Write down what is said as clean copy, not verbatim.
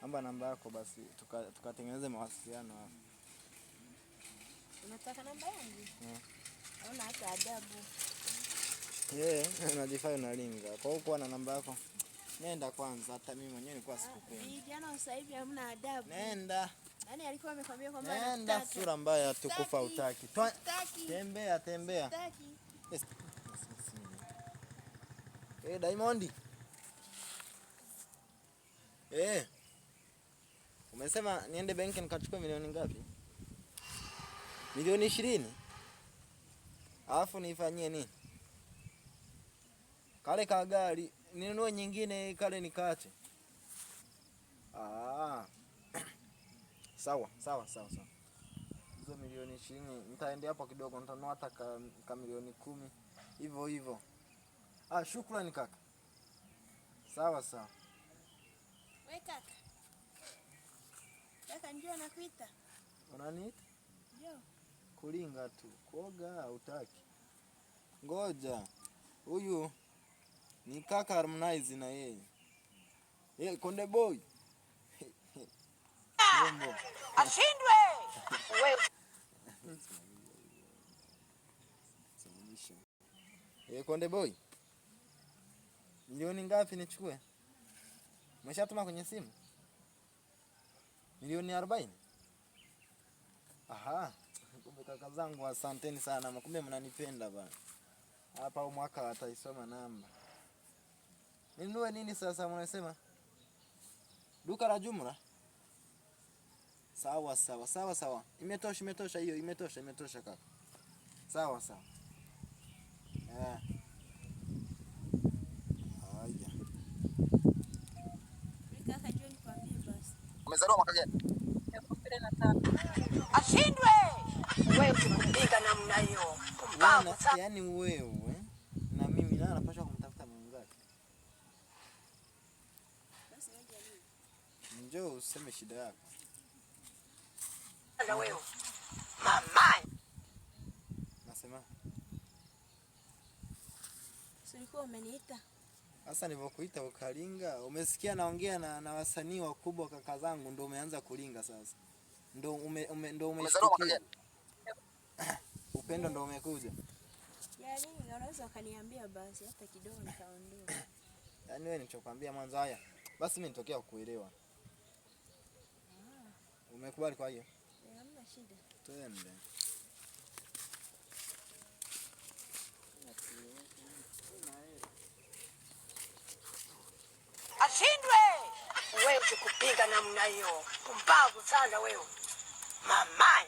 Amba namba yako basi tukatengeneze mawasiliano hapo. Unataka namba yangu? Hauna hata adabu. Unajifanya unalinga. Kwa hiyo kuwa na namba yako. Nenda kwanza, hata mimi mwenyewe nilikuwa sikupendi. Vijana sasa hivi hamna adabu. Nenda. Nani alikuwa amekwambia kwamba nenda, sura mbaya tukufa utaki. Tembea. Sitaki. Diamond. Umesema niende benki nikachukue milioni ngapi? Milioni 20. Alafu nifanyie nini? Kale ka gari ninunue nyingine kale nikaache. Sawa. Hizo milioni 20 nitaendea hapo kidogo, nitanunua hata ka milioni 10 hivyo. Shukrani kaka. Sawa. Wewe kaka. Kaka njoo nakuita. Unaniita? Njoo. Kulinga tu. Kuoga hutaki. Ngoja. Huyu ni kaka Harmonize na yeye. Konde Boy. Ashindwe. Wewe. Konde Boy. Milioni ngapi nichukue? Umeshatuma kwenye simu? Milioni 40? Kumbe kaka zangu asanteni sana. Kumbe mnanipenda bana. Hapa mwaka ataisoma namba. Ninunue nini sasa mnasema? Duka la jumla? Sawa. Imetosha hiyo, imetosha kaka. Sawa. Haya. Kaka njoo nikwambie basi. Umezaliwa mwaka gani? 2005. Ashindwe. Wewe unapinga namna hiyo. Pumbavu sana. Yaani wewe na mimi na napaswa kumtafuta mwenzake. Basi ngoja nini? Njoo useme shida yako. Na wewe. Mama. Nasema. Ulikuwa umeniita? Sasa nilipokuita ukalinga, umesikia naongea na wasanii wakubwa kaka zangu, ndio umeanza kulinga sasa. Ndio umeshtukia. Upendo ndio umekuja. Yaani unaweza ukaniambia basi hata kidogo nikaondoka. Yaani wewe nilichokuambia mwanzo haya. Basi mimi nitokea kukuelewa. Umekubali kwa hiyo? Hamna shida. Twende. Ashindwe. Wewe ukupinga namna hiyo. Pumbavu sana wewe. Mama.